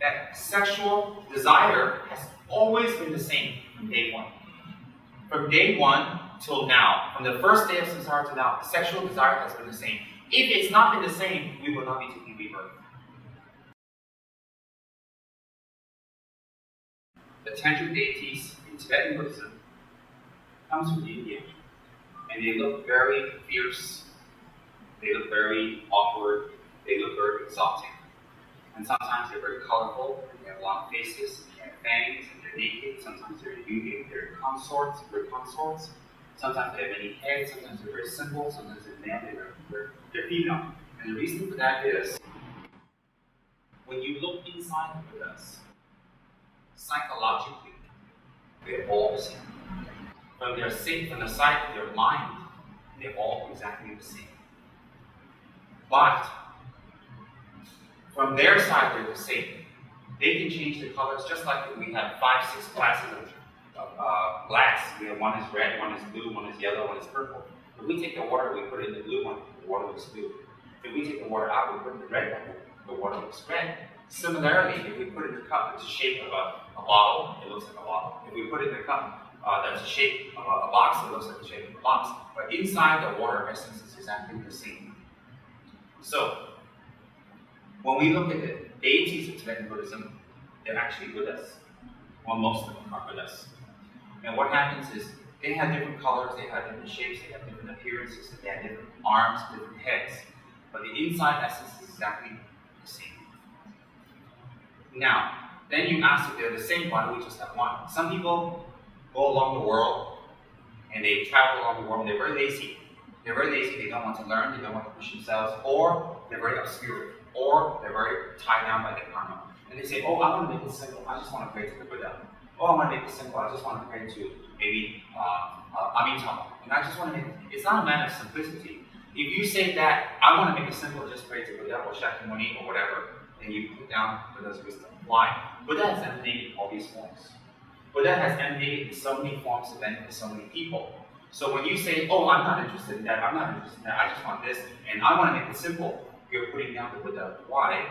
that sexual desire has always been the same from day one. From day one till now, from the first day of samsara to now, sexual desire has been the same. If it's not been the same, we will not be taking rebirth. The Tantric deities in Tibetan Buddhism comes from India, and they look very fierce, they look very awkward, they look very exotic. And sometimes they're very colorful, they have long faces, they have fangs, and they're naked, sometimes they're nude, they're consorts. Sometimes they have many heads, sometimes they're very simple, sometimes they're male, they're female. And the reason for that is, when you look inside of us, psychologically, they're all the same. From the side of their mind, they're all exactly the same. But from their side, they're the same. They can change the colors, just like we have 5-6 glasses of glass. We have one is red, one is blue, one is yellow, one is purple. If we take the water, we put it in the blue one, the water looks blue. If we take the water out, we put it in the red one, the water looks red. Similarly, if we put it in the cup, it's the shape of a bottle, it looks like a bottle. If we put it in the cup, that's the shape of a box, it looks like the shape of a box. But inside the water essence is exactly the same. So, when we look at the deities of Tibetan Buddhism, they're actually Buddhas. Well, most of them are Buddhas. And what happens is, they have different colors, they have different shapes, they have different appearances, they have different arms, different heads. But the inside essence is exactly the same. Now, then you ask if they're the same, why do we just have one? Some people go along the world, and they travel along the world, and they're very lazy. They're very lazy, they don't want to learn, they don't want to push themselves, or they're very obscure, or they're very tied down by their karma. And they say, oh, I want to make it simple, I just want to pray to the Buddha. Oh, I want to make it simple, I just want to pray to maybe Amitabha. And I just want to make it, it's not a matter of simplicity. If you say that, I want to make it simple, just pray to Buddha or Shakyamuni or whatever, then you put down Buddha's wisdom. Why? Buddha has emanated in all these forms. Buddha has emanated in so many forms to benefit so many people. So when you say, oh, I'm not interested in that, I'm not interested in that, I just want this, and I want to make it simple, you're putting down the Buddha. Why?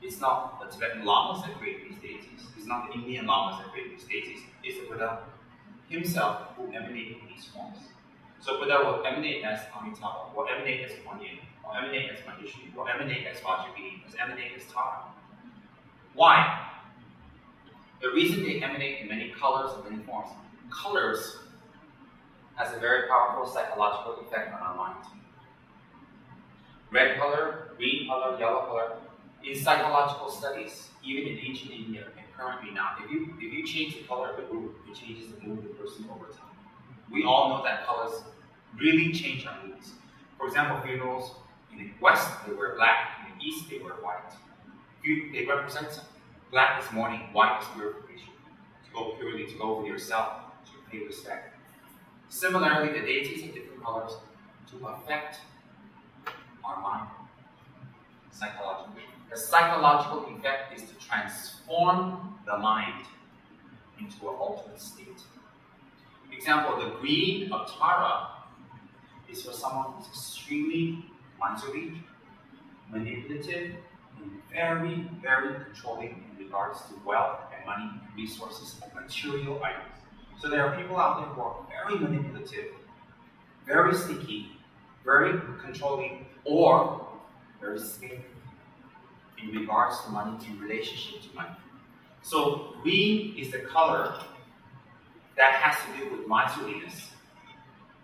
It's not the Tibetan lamas that create these deities. It's not the Indian lamas that create these deities. It's the Buddha himself who emanated in these forms. So Buddha will emanate as Amitabha, will emanate as Kuan Yin, will emanate as Mahishni, will emanate as Vajrayogini, will emanate as Tara. Why? The reason they emanate in many colors and many forms, colors has a very powerful psychological effect on our mind. Red color, green color, yellow color. In psychological studies, even in ancient India and currently now, if you change the color of the mood, it changes the mood of the person over time. We all know that colors really change our moods. For example, funerals in the West, they wear black, in the East, they wear white. They represent something. Black is mourning, white is purification. To go purely, to go with yourself, to pay respect. Similarly, the deities have different colors to affect our mind psychologically. The psychological effect is to transform the mind into an alternate state. Example, the green of Tara is for someone who's extremely miserly, manipulative, and very, very controlling in regards to wealth and money and resources and material items. So there are people out there who are very manipulative, very sneaky, very controlling, or very scared in regards to money, in relationship to money. So green is the color that has to do with miserliness,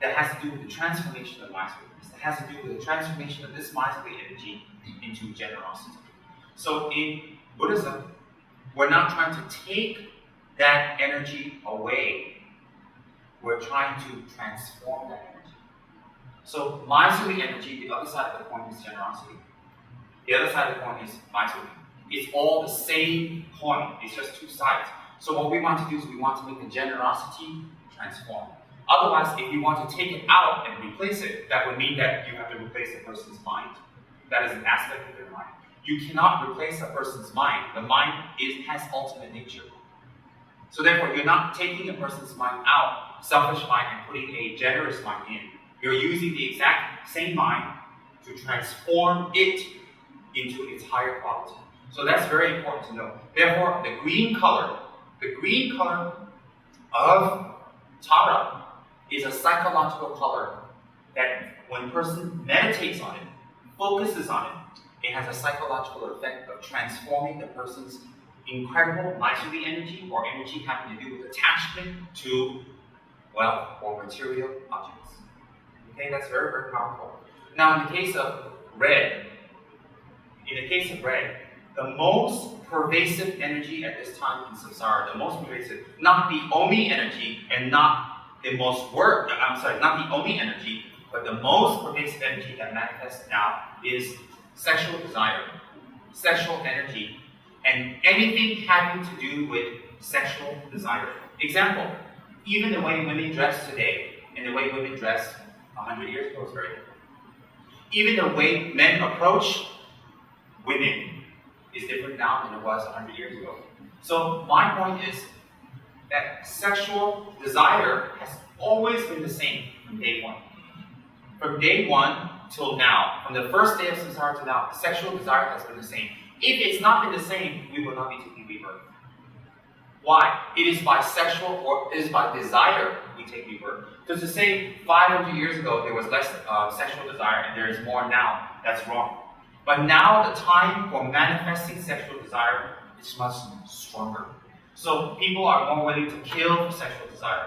that has to do with the transformation of miserliness, that has to do with the transformation of this miserly energy into generosity. So in Buddhism, we're not trying to take that energy away. We're trying to transform that energy. So miserly energy, the other side of the coin is generosity. The other side of the coin is miserly. It's all the same coin. It's just two sides. So what we want to do is we want to make the generosity transform. Otherwise, if you want to take it out and replace it, that would mean that you have to replace a person's mind. That is an aspect of their mind. You cannot replace a person's mind. The mind has ultimate nature. So therefore, you're not taking a person's mind out, selfish mind, and putting a generous mind in. You're using the exact same mind to transform it into its higher quality. So that's very important to know. Therefore, the green color of Tara is a psychological color that when a person meditates on it, focuses on it, it has a psychological effect of transforming the person's incredible miserly energy or energy having to do with attachment to wealth or material objects. Okay, that's very, very powerful. Now, in the case of red, the most pervasive energy at this time in samsara, the most pervasive, not the Omi energy and not the most not the Omi energy, but the most pervasive energy that manifests now is sexual desire, sexual energy, and anything having to do with sexual desire. Example, even the way women dress today and the way women dressed 100 years ago is very different. Even the way men approach women is different now than it was 100 years ago. So my point is that sexual desire has always been the same from day one. From day one till now, from the first day of samsara to now, sexual desire has been the same. If it's not been the same, we will not be taking rebirth. Why? It is by desire we take rebirth. So to say 500 years ago there was less sexual desire and there is more now, that's wrong. But now the time for manifesting sexual desire is much stronger. So people are more willing to kill for sexual desire.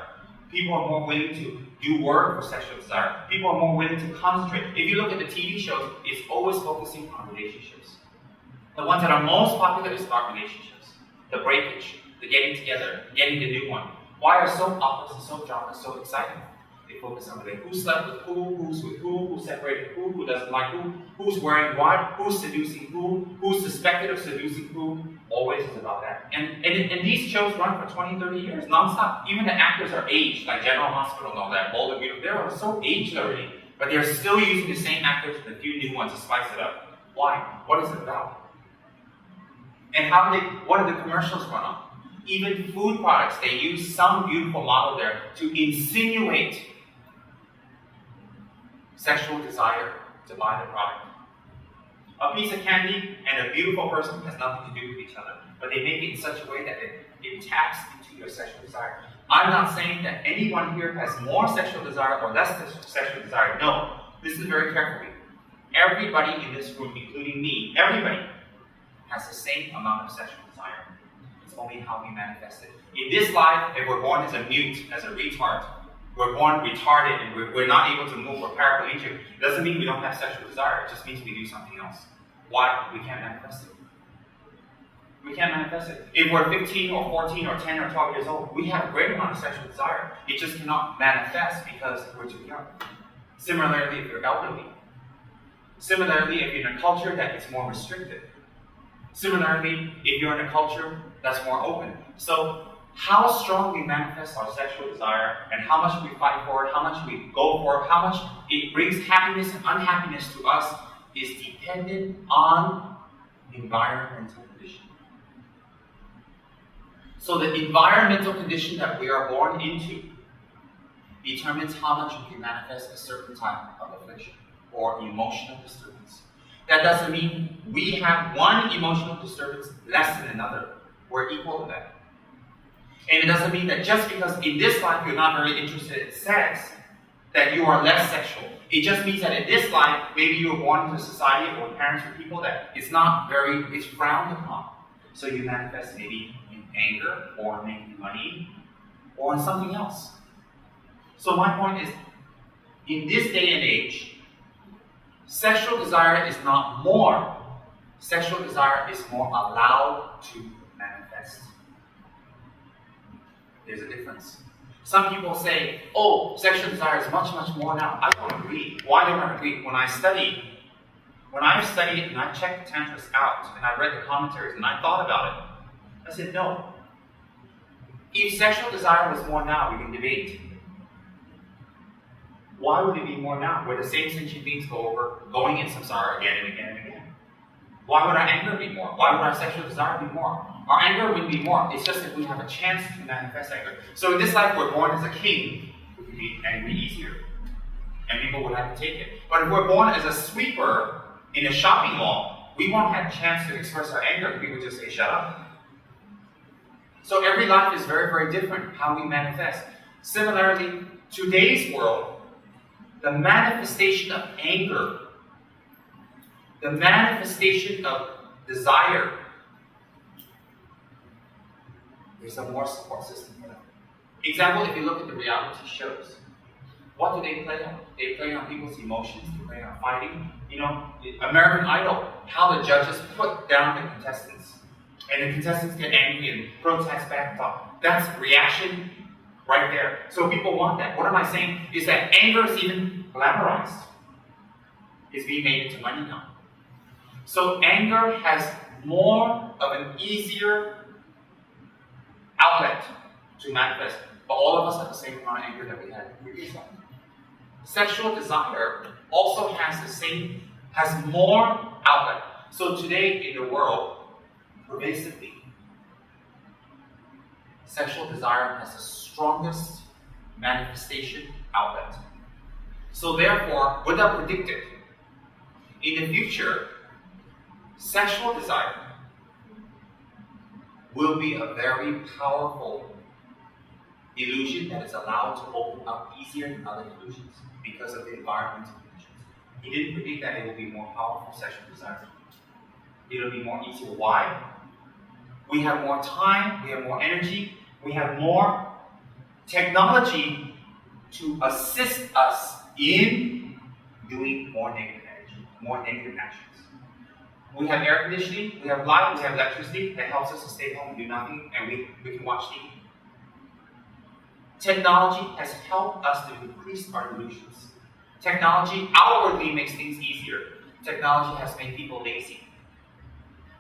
People are more willing to do work for sexual desire. People are more willing to concentrate. If you look at the TV shows, it's always focusing on relationships. The ones that are most popular is about relationships. The breakage, the getting together, getting the new one. Why are soap operas and soap dramas so exciting? They focus on who slept with who's with who separated who doesn't like who's wearing what, who's seducing who's suspected of seducing who. Always is about that. And these shows run for 20, 30 years, non-stop. Even the actors are aged, like General Hospital and all that, Boulder, they're so aged already. But they're still using the same actors with a few new ones to spice it up. Why? What is it about? And what are the commercials run on? Even food products, they use some beautiful model there to insinuate sexual desire to buy the product. A piece of candy and a beautiful person has nothing to do with each other, but they make it in such a way that it taps into your sexual desire. I'm not saying that anyone here has more sexual desire or less sexual desire. No, listen very carefully. Everybody in this room, including me, everybody has the same amount of sexual desire. It's only how we manifest it. In this life, if we're born as a mute, as a retard, we're born retarded and we're not able to move or paraplegic, it doesn't mean we don't have sexual desire. It just means we do something else. Why? We can't manifest it. We can't manifest it. If we're 15 or 14 or 10 or 12 years old, we have a great amount of sexual desire. It just cannot manifest because we're too young. Similarly, if you're elderly. Similarly, if you're in a culture that is more restricted. Similarly, if you're in a culture that's more open. So, how strong we manifest our sexual desire and how much we fight for it, how much we go for it, how much it brings happiness and unhappiness to us is dependent on environmental condition. So the environmental condition that we are born into determines how much we can manifest a certain type of affliction or emotional disturbance. That doesn't mean we have one emotional disturbance less than another. We're equal to that. And it doesn't mean that just because in this life you're not very interested in sex, that you are less sexual. It just means that in this life, maybe you were born into a society or parents or people that it's frowned upon. So you manifest maybe in anger or making money or in something else. So my point is, in this day and age, sexual desire is not more. Sexual desire is more allowed to manifest. There's a difference. Some people say, oh, sexual desire is much, much more now. I don't agree. Why don't I agree? When I've studied and I checked the Tantras out, and I read the commentaries, and I thought about it, I said, no. If sexual desire was more now, we can debate. Why would it be more now, where the same sentient beings going in samsara again and again and again? Why would our anger be more? Why would our sexual desire be more? Our anger would be more. It's just that we have a chance to manifest anger. So in this life, we're born as a king, we can be angry easier. And people would have to take it. But if we're born as a sweeper in a shopping mall, we won't have a chance to express our anger. We would just say, shut up. So every life is very, very different, how we manifest. Similarly, today's world, the manifestation of anger, the manifestation of desire, there's a more support system for that. Example, if you look at the reality shows, what do they play on? They play on people's emotions, they play on fighting. You know, American Idol, how the judges put down the contestants. And the contestants get angry and protest back and talk. That's reaction right there. So people want that. What am I saying? Is that anger is even glamorized. It's being made into money now. So anger has more of an easier outlet to manifest. But all of us have the same amount of anger that we had previously. Sexual desire also has more outlet. So today in the world, pervasively, sexual desire has the strongest manifestation outlet. So therefore, Buddha predicted, in the future, sexual desire will be a very powerful illusion that is allowed to open up easier than other illusions because of the environmental conditions. He didn't predict that it will be more powerful sexual desire. It will be more easier. Why? We have more time, we have more energy, we have more technology to assist us in doing more negative energy, more negative actions. We have air conditioning, we have light, we have electricity that helps us to stay home and do nothing, and we can watch TV. Technology has helped us to increase our illusions. Technology outwardly makes things easier. Technology has made people lazy.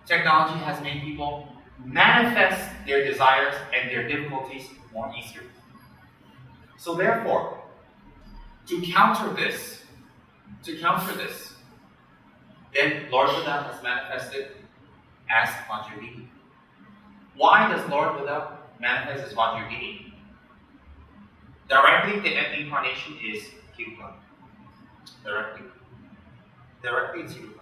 Technology has made people manifest their desires and their difficulties more easier. So therefore, to counter this, then Lord Buddha has manifested as Vajrayogini. Why does Lord Buddha manifest as Vajrayogini? Directly, the incarnation is Hiruka. Directly it's Hiruka.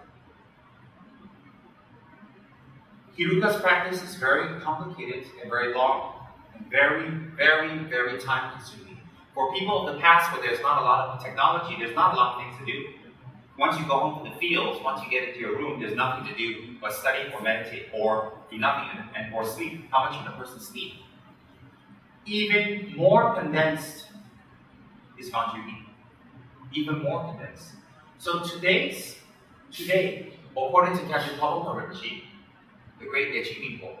Hiruka's practice is very complicated and very long, and very, very, very time consuming. For people of the past where there's not a lot of technology, there's not a lot of things to do. Once you go home from the fields, once you get into your room, there's nothing to do but study or meditate or do nothing or sleep. How much can a person sleep? Even more condensed is Vajrayogini. Even more condensed. So today, according to Captain Pablo Rinpoche, the great Dechi people,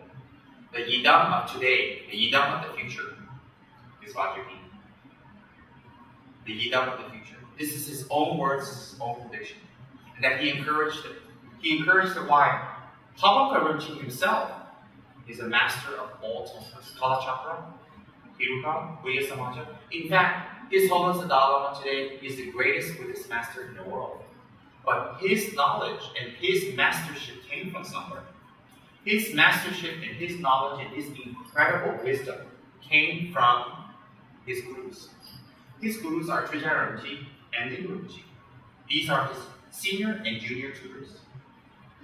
the Yidam of today, the Yidam of the future, is Vajrayogini. The Yidam of the future. This is his own words, his own prediction. And that he encouraged it. He encouraged it. Why? Pablo Rinpoche himself is a master of all tantras. Kala Chakra, Hiruka, Buddha Samaja. In fact, His Holiness the Dalai Lama today is the greatest Buddhist master in the world. But his knowledge and his mastership came from somewhere. His mastership and his knowledge and his incredible wisdom came from his gurus. His gurus are Trijaya Rinpoche and Ling Rinpoche. These are his senior and junior tutors.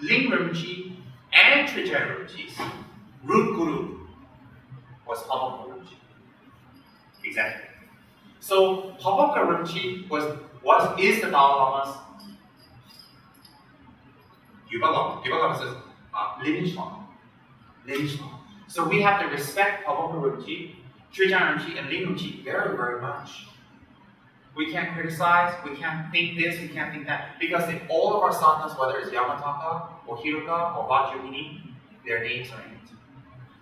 Ling Rinpoche and Trijaya Rinpoche's root guru was Pablo Rinpoche. Exactly. So Pablo Rinpoche is the Dalai Lama's Yuba Lama says lineage Lama. So we have to respect Pablo Rinpoche, Trijaya Rinpoche, and Ling Rinpoche very, very much. We can't criticize, we can't think this, we can't think that. Because in all of our sadhanas, whether it's Yamataka, or Hiruka, or Vajrayogini, their names are in it.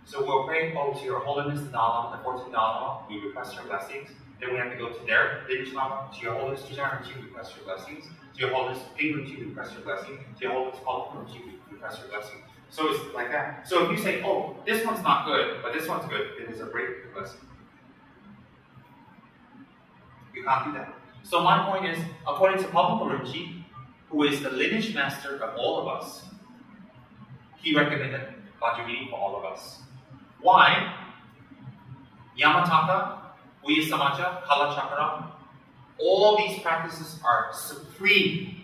So we'll pray, to Your Holiness the Dalai Lama, the 14th Dalai Lama, we request your blessings. Then we have to go to their lineage Lama, to Your Holiness Trijaya Rinpoche, we request your blessings. To Your Holiness Ling Rinpoche, we request your blessing. To Your Holiness Pablo Rinpoche, we request your blessing. So it's like that. So if you say, this one's not good, but this one's good, then it's a great blessing. You can't do that. So my point is, according to Pablo Rinpoche, who is the lineage master of all of us, he recommended Vajrayogini for all of us. Why? Yamataka, Uya Samaja, Kala Chakra, all these practices are supreme.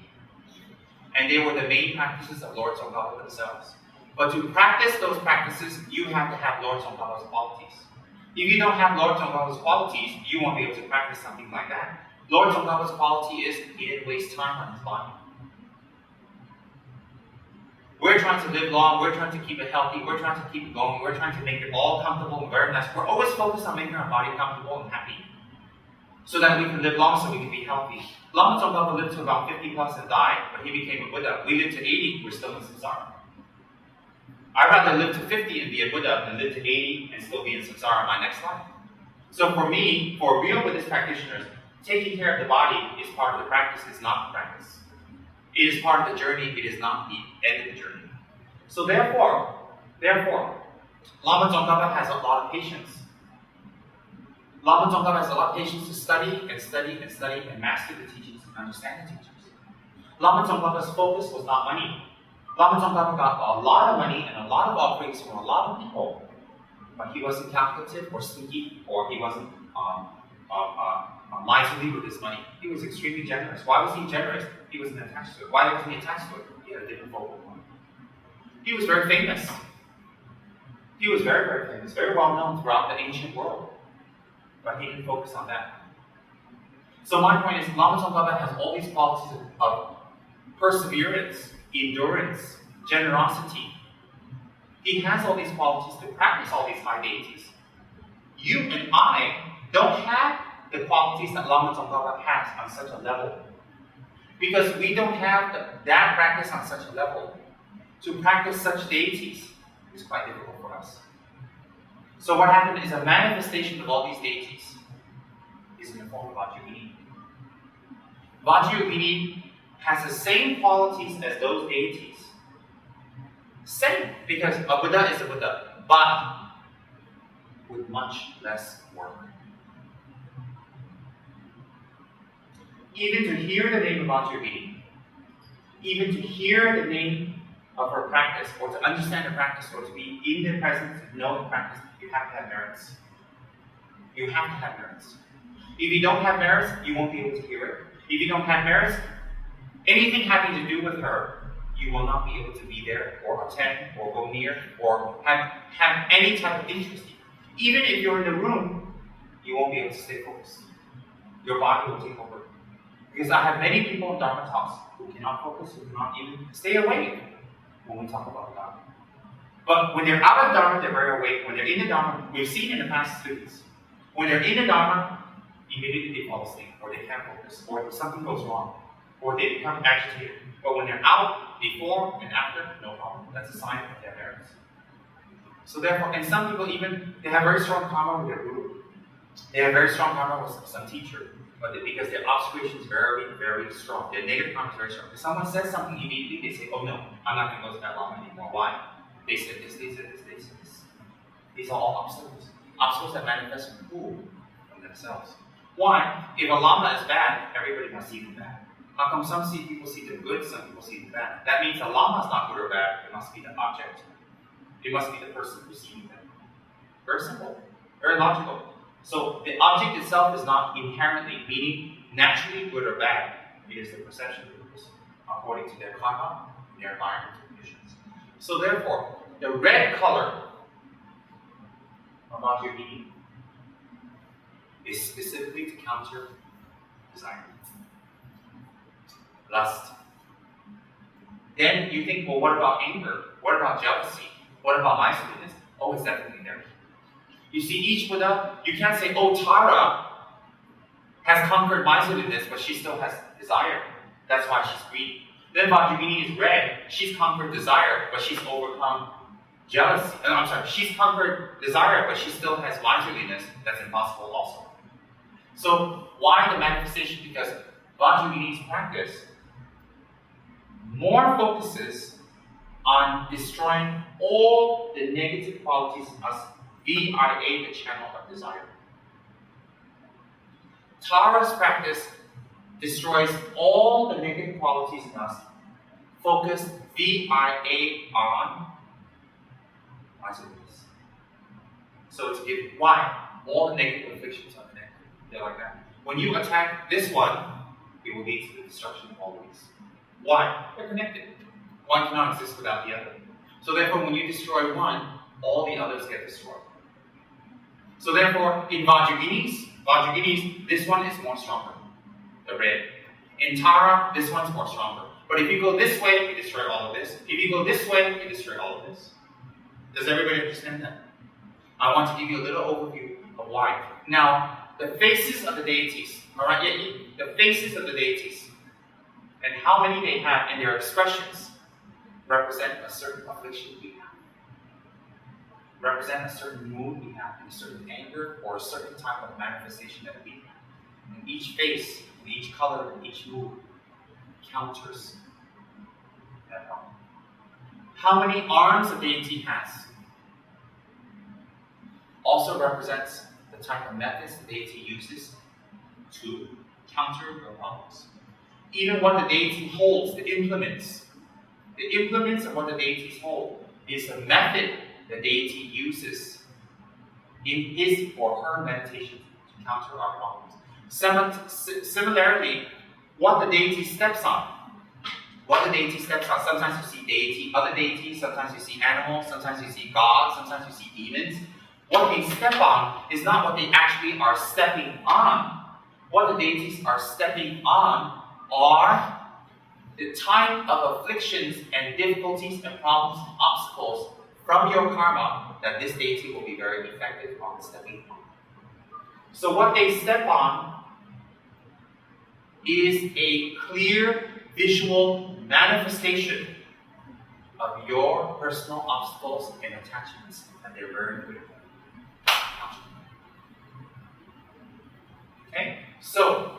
and they were the main practices of Lord Tsongkhapa themselves. But to practice those practices, you have to have Lord Tsongkhapa's qualities. If you don't have Lord Tsongkhapa's qualities, you won't be able to practice something like that. Lord Tsongkhapa's quality is he didn't waste time on his body. We're trying to live long, we're trying to keep it healthy, we're trying to keep it going, we're trying to make it all comfortable and very nice. We're always focused on making our body comfortable and happy, so that we can live long, so we can be healthy. Lama Tsongkhapa lived to about 50 plus and died, but he became a Buddha. We live to 80, we're still in samsara. I'd rather live to 50 and be a Buddha than live to 80 and still be in samsara in my next life. So for me, for real Buddhist practitioners, taking care of the body is part of the practice, it's not the practice. It is part of the journey, it is not the end of the journey. So therefore, Lama Tsongkhapa has a lot of patience. Lama Tsongkhapa has a lot of patience to study and study and study and master the teachings and understand the teachings. Lama Tsongkhapa's focus was not money. Lama Tsongkhapa got a lot of money and a lot of offerings from a lot of people, but he wasn't calculative or sneaky, or he wasn't miserly with his money. He was extremely generous. Why was he generous? He wasn't attached to it. Why wasn't he attached to it? He had a different focal point. He was very famous. He was very, very famous, very well known throughout the ancient world. But he didn't focus on that. So my point is, Lama Tsongkhapa has all these qualities of perseverance, endurance, generosity. He has all these qualities to practice all these high deities. You and I don't have the qualities that Lama Tsongkhapa has on such a level. Because we don't have that practice on such a level. To practice such deities is quite difficult for us. So what happened is a manifestation of all these deities is in the form of Vajrayogini. Vajrayogini has the same qualities as those deities. Same, because a Buddha is a Buddha, but with much less work. Even to hear the name of Vajrayogini, even to hear the name of her practice, or to understand her practice, or to be in the presence, to know the practice, you have to have merits. You have to have merits. If you don't have merits, you won't be able to hear it. If you don't have merits, anything having to do with her, you will not be able to be there, or attend, or go near, or have any type of interest. Even if you're in the room, you won't be able to stay focused. Your body will take over. Because I have many people in Dharma talks who cannot focus, who cannot even stay awake when we talk about Dharma. But when they're out of Dharma, they're very awake. When they're in the Dharma, we've seen in the past students, when they're in the Dharma, immediately they fall asleep, or they can't focus, or something goes wrong, or they become agitated. But when they're out, before and after, no problem. That's a sign of their merits. So therefore, and some people even, they have very strong karma with their guru. They have very strong karma with some teacher. But because their observation is very, very strong. Their negative karma is very strong. If someone says something immediately, they say, oh no, I'm not going to go to that lama anymore. Why? They said this, they said this, they said this. These are all obstacles. Obstacles that manifest from themselves. Why? If a lama is bad, everybody must see them bad. How come some people see them good, some people see them bad? That means a lama is not good or bad. It must be the object. It must be the person who's seeing them. Very simple. Very logical. So the object itself is not inherently, meaning naturally good or bad. It is the perception of the person, according to their karma, their environmental conditions. So therefore, the red color of Vajrayogini is specifically to counter desire, lust. Then you think, well, what about anger? What about jealousy? What about miserliness? Oh, it's definitely there. You see, each Buddha, you can't say, oh, Tara has conquered miserliness, but she still has desire. That's why she's greedy. Then Vajrayogini is red. She's conquered desire, but she's overcome jealousy. She's conquered desire, but she still has miserliness. That's impossible also. So why the manifestation? Because Vajrayogini's practice more focuses on destroying all the negative qualities in us, VIA, the channel of desire. Tara's practice destroys all the negative qualities in us, focused VIA on miserliness. So it's given. Why? All the negative afflictions are connected. They're like that. When you attack this one, it will lead to the destruction of all these. Why? They're connected. One cannot exist without the other. So therefore, when you destroy one, all the others get destroyed. So therefore, in Vajrayoginis, this one is more stronger, the red. In Tara, this one's more stronger. But if you go this way, you destroy all of this. If you go this way, you destroy all of this. Does everybody understand that? I want to give you a little overview of why. Now, the faces of the deities, alright, the faces of the deities, and how many they have and their expressions represent a certain affliction we have. Represent a certain mood we have, and a certain anger, or a certain type of manifestation that we have. And each face, and each color, and each mood counters that problem. How many arms a deity has also represents the type of methods the deity uses to counter your problems. Even what the deity holds, the implements of what the deities hold is the method the deity uses in his or her meditation to counter our problems. Similarly, what the deity steps on. Sometimes you see other deities, sometimes you see animals, sometimes you see gods, sometimes you see demons. What they step on is not what they actually are stepping on. What the deities are stepping on are the type of afflictions and difficulties and problems and obstacles from your karma that this deity will be very effective on stepping on. So what they step on is a clear visual manifestation of your personal obstacles and attachments, and they're very good. Okay? So,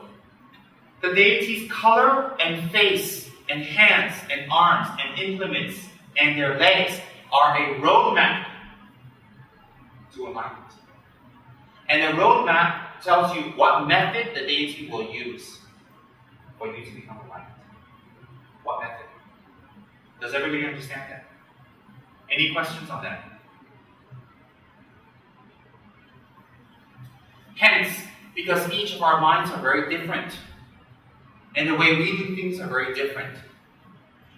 the deity's color and face and hands and arms and implements and their legs are a roadmap to enlightenment. And the roadmap tells you what method the deity will use for you to become enlightened. What method? Does everybody understand that? Any questions on that? Hence, because each of our minds are very different, and the way we do things are very different,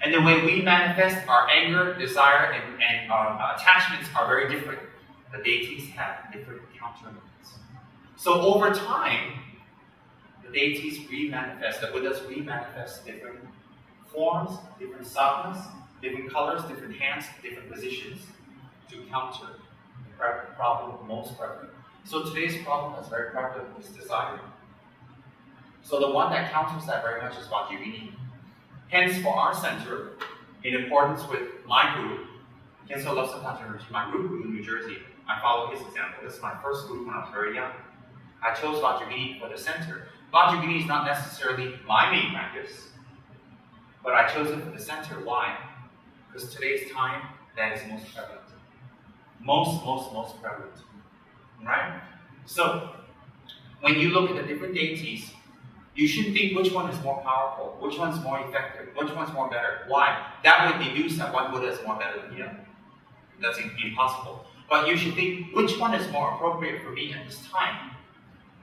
and the way we manifest our anger, desire, and attachments are very different, the deities have different countermeasures. So over time, the deities remanifest, the Buddhas remanifest different forms, different sadhanas, different colors, different hands, different positions to counter the problem most prevalent. So today's problem is very prevalent, is desire. So the one that counters that very much is Vajrayogini. Hence, for our center, in accordance with my group, Kenso Lobsang Tantra, my group in New Jersey, I follow his example. This is my first group when I was very young. I chose Vajrayogini for the center. Vajrayogini is not necessarily my main practice, but I chose it for the center. Why? Because today's time, that is most prevalent. Most prevalent. Right? So, when you look at the different deities, you should think which one is more powerful, which one's more effective, which one's more better. Why? That would deduce that one Buddha is more better than the other. That's impossible. But you should think which one is more appropriate for me at this time.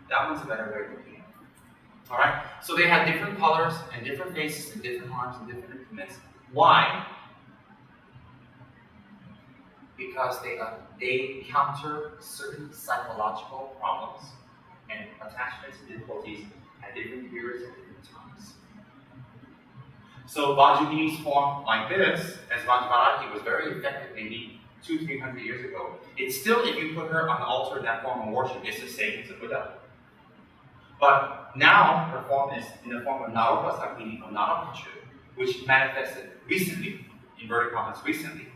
That one's a better way of looking at it. Alright? So they have different colors and different faces and different arms and different implements. Why? Because they counter certain psychological problems and attachments and difficulties at different periods and different times. So Vajrayogini's form like this, as Vajrayogini was very effective maybe 200-300 years ago, it's still, if you put her on the altar in that form of worship, it's the same as a Buddha. But now her form is in the form of Narupasakini or Narapachu, which manifested recently, inverted commas recently,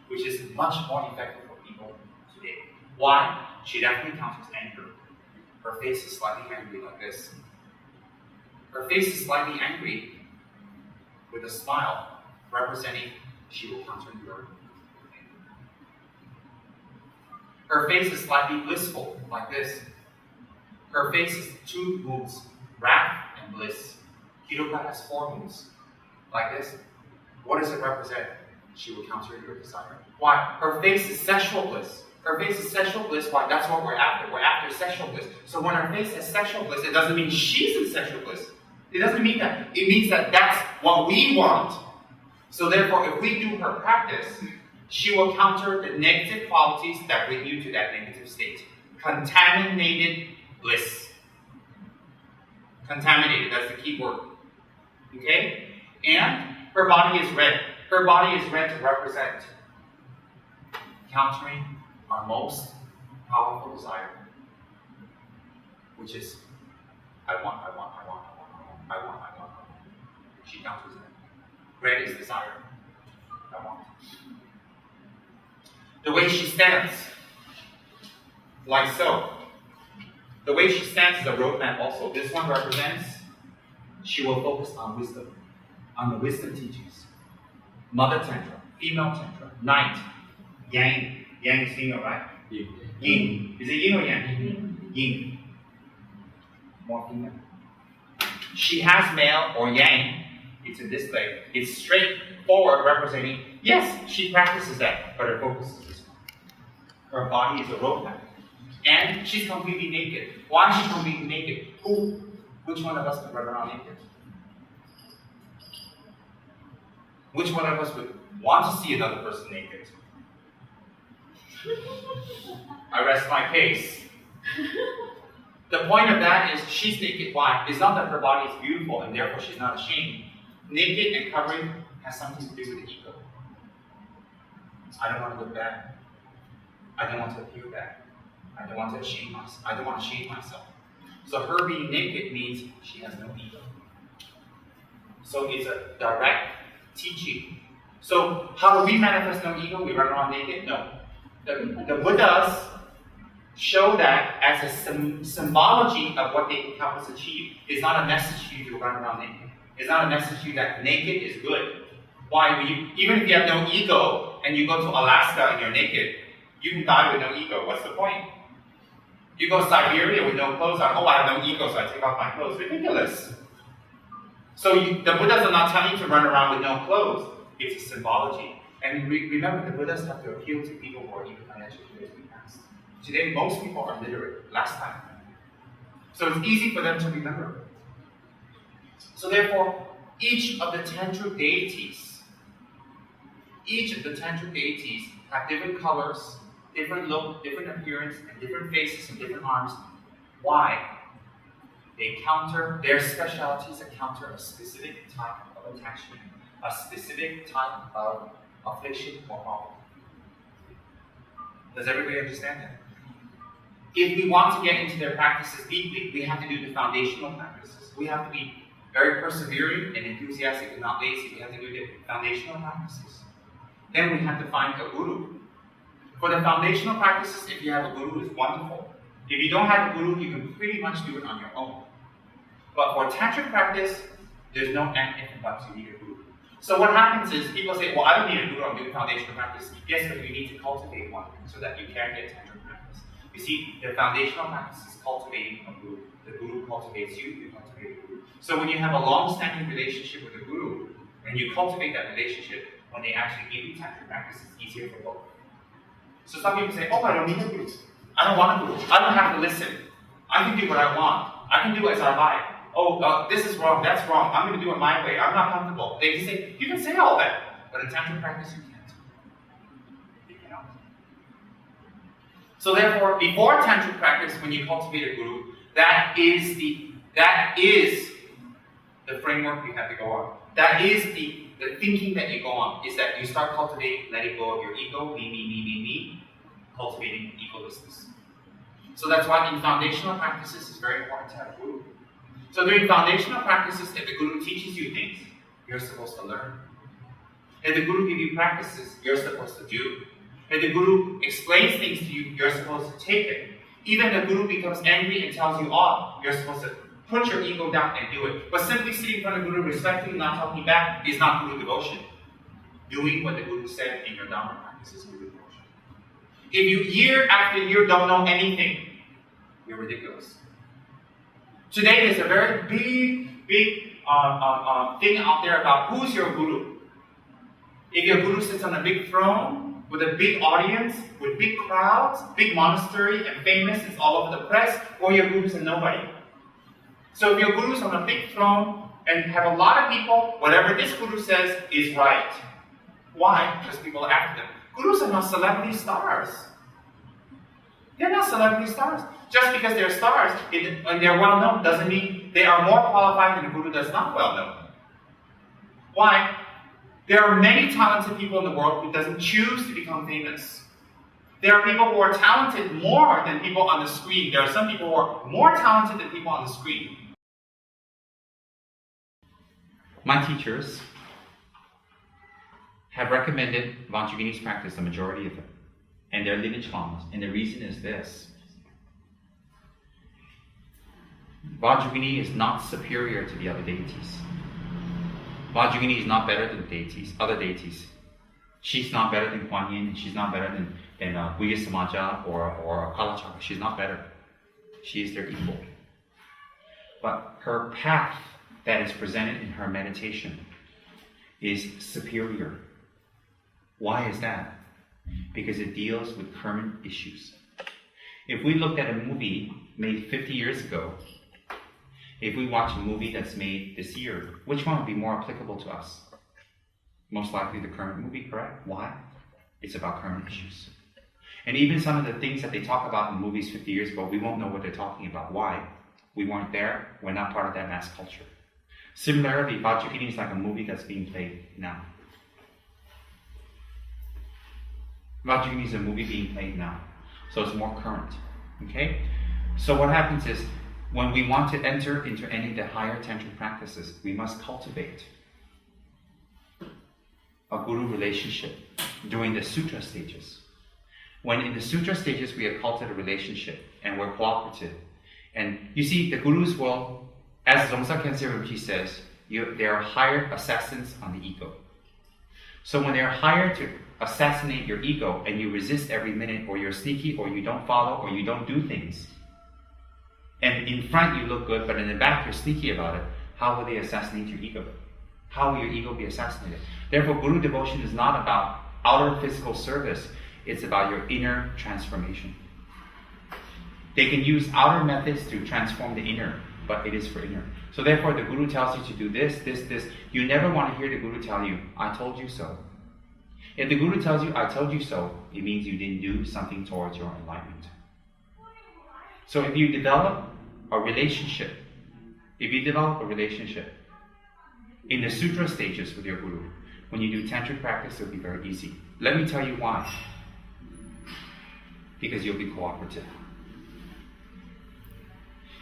which is much more effective for people today. Why? She definitely counters anger. Her face is slightly angry like this. Her face is slightly angry with a smile, representing she will counter your anger. Her face is slightly blissful like this. Her face is two moods, wrath and bliss. Kiruka has 4 moods like this. What does it represent? She will counter your desire. Why? Her face is sexual bliss. Her face is sexual bliss. Why? That's what we're after. We're after sexual bliss. So when her face has sexual bliss, it doesn't mean she's in sexual bliss. It doesn't mean that. It means that that's what we want. So therefore, if we do her practice, she will counter the negative qualities that bring you to that negative state. Contaminated bliss. Contaminated, that's the key word. Okay? And her body is red. Her body is red to represent countering our most powerful desire, which is, I want. She counters that. Red is desire. I want. The way she stands, like so. The way she stands is a roadmap also. This one represents, she will focus on wisdom, on the wisdom teachings. Mother Tantra, female Tantra, night, yang. Yang is female, right? Yin. Is it yin or yang? Yin. More female. She has male or yang. It's in this way. It's straightforward representing, yes, she practices that, but her focus is this one. Her body is a roadmap. And she's completely naked. Why is she completely naked? Which one of us would run around naked? Which one of us would want to see another person naked? I rest my case. The point of that is she's naked. Why? It's not that her body is beautiful and therefore she's not ashamed. Naked and covering has something to do with the ego. I don't want to look bad. I don't want to appear bad. I don't want to shame myself. I don't want to shame myself. So her being naked means she has no ego. So it's a direct teaching. So how do we manifest no ego? We run around naked? No. The Buddhas show that as a symbology of what they can help us achieve. It's not a message to you to run around naked. It's not a message to you that naked is good. Why? Even if you have no ego and you go to Alaska and you're naked, you can die with no ego. What's the point? You go to Siberia with no clothes on. Oh, I have no ego, so I take off my clothes. Ridiculous. So the Buddhas are not telling you to run around with no clothes. It's a symbology. And remember, the Buddhas have to appeal to people who are even financially past. Today, most people are literate. Last time. So it's easy for them to remember. So therefore, each of the Tantric deities have different colors, different look, different appearance, and different faces and different arms. Why? They counter, their specialties that counter a specific type of attachment, a specific type of affliction or problem. Does everybody understand that? If we want to get into their practices deeply, we have to do the foundational practices. We have to be very persevering and enthusiastic and not lazy. We have to do the foundational practices. Then we have to find a guru. For the foundational practices, if you have a guru, it's wonderful. If you don't have a guru, you can pretty much do it on your own. But for Tantric practice, there's no and if and buts, you need a guru. So what happens is, people say, well, I don't need a guru, I'm doing foundational practice. Yes, but you need to cultivate one so that you can get Tantric practice. You see, the foundational practice is cultivating a guru. The guru cultivates you, you cultivate a guru. So when you have a long-standing relationship with a guru, and you cultivate that relationship, when they actually give you Tantric practice, it's easier for both. So some people say, oh, I don't need a guru. I don't want a guru. I don't have to listen. I can do what I want. I can do as I like. Oh, this is wrong, that's wrong. I'm going to do it my way. I'm not comfortable. They can say, you can say all that, but in Tantric practice, you can't. You cannot. So therefore, before Tantric practice, when you cultivate a guru, that is the framework you have to go on. That is the thinking that you go on, is that you start cultivating, letting go of your ego, me, cultivating egolessness. So that's why in foundational practices, it's very important to have a guru. So during foundational practices, if the guru teaches you things, you're supposed to learn. If the guru gives you practices, you're supposed to do. If the guru explains things to you, you're supposed to take it. Even if the guru becomes angry and tells you off, you're supposed to put your ego down and do it. But simply sitting in front of the guru, respectfully not talking back, is not guru devotion. Doing what the guru said in your Dharma practice is guru devotion. If you year after year don't know anything, you're ridiculous. Today there's a very big thing out there about who's your guru. If your guru sits on a big throne with a big audience, with big crowds, big monastery, and famous, it's all over the press, or your guru's a nobody. So if your guru is on a big throne and have a lot of people, whatever this guru says is right. Why? Because people are after them. Gurus are not celebrity stars. They're not celebrity stars. Just because they're stars and they're well known doesn't mean they are more qualified than a guru that's not well known. Why? There are many talented people in the world who doesn't choose to become famous. There are people who are talented more than people on the screen. There are some people who are more talented than people on the screen. My teachers have recommended Vajrayogini's practice, the majority of them, and their lineage lamas. And the reason is this. Vajrayogini is not superior to the other deities. Vajrayogini is not better than deities, other deities. She's not better than Kuan Yin, she's not better than Guya Samaja or Kalachaka. She's not better. She is their equal. But her path that is presented in her meditation is superior. Why is that? Because it deals with current issues. If we looked at a movie made 50 years ago, if we watch a movie that's made this year, which one would be more applicable to us? Most likely the current movie, correct? Why? It's about current issues. And even some of the things that they talk about in movies 50 years ago, we won't know what they're talking about. Why? We weren't there. We're not part of that mass culture. Similarly, Vajrayogini is like a movie that's being played now. Vajrayogini is a movie being played now. So it's more current. Okay? So what happens is, when we want to enter into any of the higher tantric practices, we must cultivate a guru relationship during the sutra stages. When in the sutra stages we have cultivated a relationship and we're cooperative. And you see, the gurus will, as Tsem Rinpoche says, they are hired assassins on the ego. So when they're hired to assassinate your ego and you resist every minute, or you're sneaky, or you don't follow, or you don't do things, and in front you look good, but in the back you're sneaky about it, how will they assassinate your ego? How will your ego be assassinated? Therefore, guru devotion is not about outer physical service, it's about your inner transformation. They can use outer methods to transform the inner, but it is for inner. So therefore, the guru tells you to do this, this, this. You never want to hear the guru tell you, I told you so. If the guru tells you, I told you so, it means you didn't do something towards your enlightenment. So if you develop a relationship, in the sutra stages with your guru, when you do tantric practice, it'll be very easy. Let me tell you why. Because you'll be cooperative.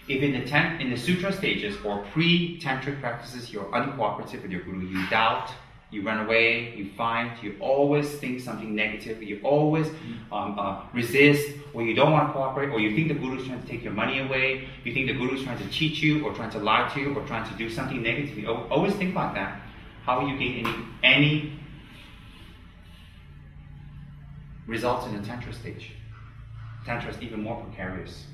If in the sutra stages or pre-tantric practices, you're uncooperative with your guru, you doubt, you run away, you fight, you always think something negative, you always resist, or you don't want to cooperate, or you think the guru is trying to take your money away, you think the guru is trying to cheat you, or trying to lie to you, or trying to do something negative. You always think like that. How will you gain any results in the Tantra stage? Tantra is even more precarious.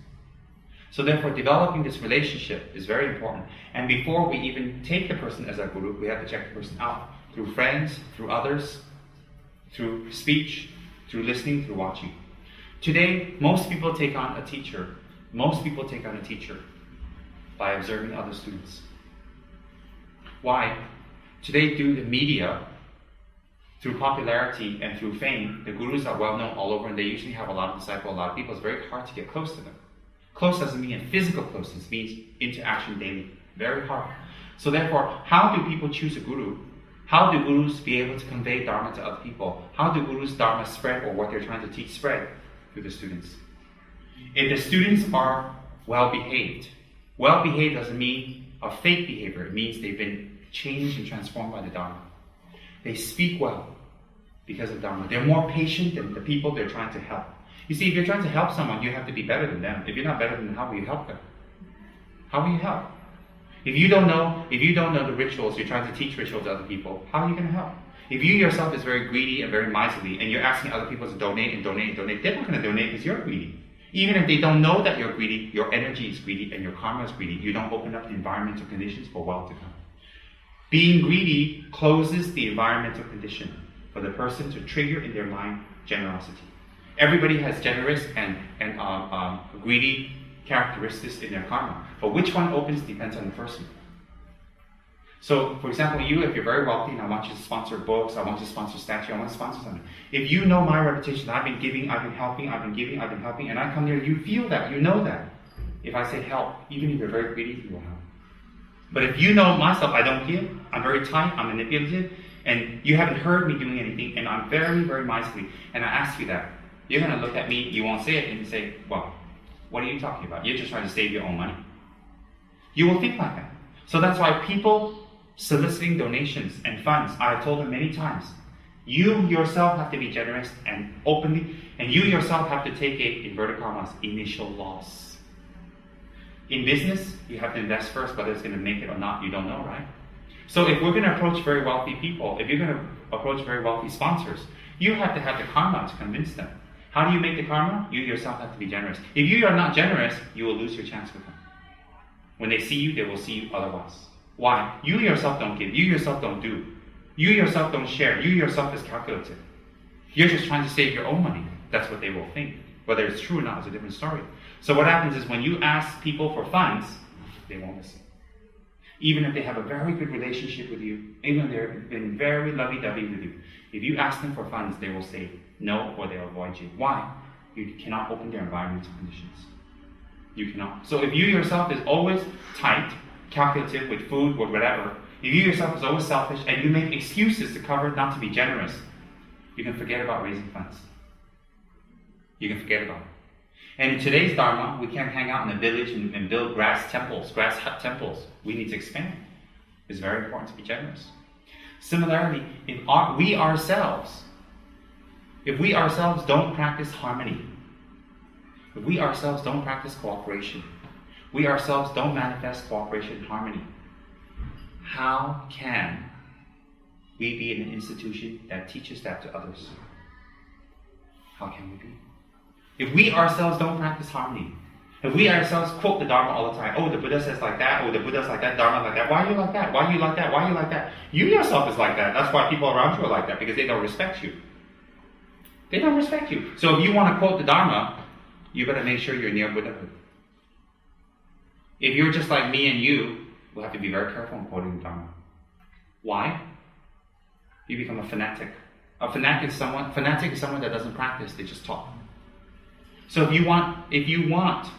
So therefore, developing this relationship is very important. And before we even take the person as our guru, we have to check the person out. Through friends, through others, through speech, through listening, through watching. Today, most people take on a teacher. Most people take on a teacher by observing other students. Why? Today, through the media, through popularity and through fame, the gurus are well known all over, and they usually have a lot of disciples, a lot of people. It's very hard to get close to them. Close doesn't mean a physical closeness, it means interaction daily. Very hard. So therefore, how do people choose a guru? How do gurus be able to convey Dharma to other people? How do gurus' Dharma spread, or what they're trying to teach spread through the students? If the students are well-behaved doesn't mean a fake behavior. It means they've been changed and transformed by the Dharma. They speak well because of Dharma. They're more patient than the people they're trying to help. You see, if you're trying to help someone, you have to be better than them. If you're not better than them, how will you help them? How will you help? If you don't know the rituals, you're trying to teach rituals to other people, how are you going to help? If you yourself is very greedy and very miserly, and you're asking other people to donate and donate and donate, they're not going to donate because you're greedy. Even if they don't know that you're greedy, your energy is greedy and your karma is greedy. You don't open up the environmental conditions for wealth to come. Being greedy closes the environmental condition for the person to trigger in their mind generosity. Everybody has generous and greedy characteristics in their karma. But which one opens depends on the person. So, for example, you, if you're very wealthy and I want you to sponsor books, I want you to sponsor statue, I want to sponsor something. If you know my reputation, I've been giving, I've been helping, I've been giving, I've been helping, and I come here, you feel that, you know that. If I say help, even if you're very greedy, you will help. But if you know myself, I don't give, I'm very tight, I'm manipulative, and you haven't heard me doing anything, and I'm very, very miserly, and I ask you that, you're going to look at me, you won't say it, and you say, well, what are you talking about? You're just trying to save your own money. You will think like that. So that's why people soliciting donations and funds, I've told them many times, you yourself have to be generous and openly, and you yourself have to take a, inverted commas, initial loss. In business, you have to invest first, whether it's going to make it or not, you don't know, right? So if we're going to approach very wealthy people, if you're going to approach very wealthy sponsors, you have to have the karma to convince them. How do you make the karma? You yourself have to be generous. If you are not generous, you will lose your chance with them. When they see you, they will see you otherwise. Why? You yourself don't give. You yourself don't do. You yourself don't share. You yourself is calculative. You're just trying to save your own money. That's what they will think. Whether it's true or not is a different story. So what happens is when you ask people for funds, they won't listen. Even if they have a very good relationship with you, even if they've been very lovey-dovey with you, if you ask them for funds, they will say no or they'll avoid you. Why? You cannot open their environmental conditions. You cannot. So if you yourself is always tight, calculative with food or whatever, if you yourself is always selfish and you make excuses to cover not to be generous, you can forget about raising funds. You can forget about it. And in today's Dharma, we can't hang out in a village and build grass temples, grass hut temples. We need to expand. It's very important to be generous. Similarly, if we ourselves don't practice harmony, if we ourselves don't practice cooperation, we ourselves don't manifest cooperation and harmony, how can we be in an institution that teaches that to others? How can we be? If we ourselves don't practice harmony, if we ourselves quote the Dharma all the time, oh, the Buddha says like that, oh, the Buddha's like that, Dharma like that, why are you like that? Why are you like that? Why are you like that? You yourself is like that. That's why people around you are like that, because they don't respect you. They don't respect you. So if you want to quote the Dharma, you better make sure you're near Buddhahood. If you're just like me and you, we'll have to be very careful in quoting the Dharma. Why? You become a fanatic. A fanatic is someone that doesn't practice, they just talk. So if you want to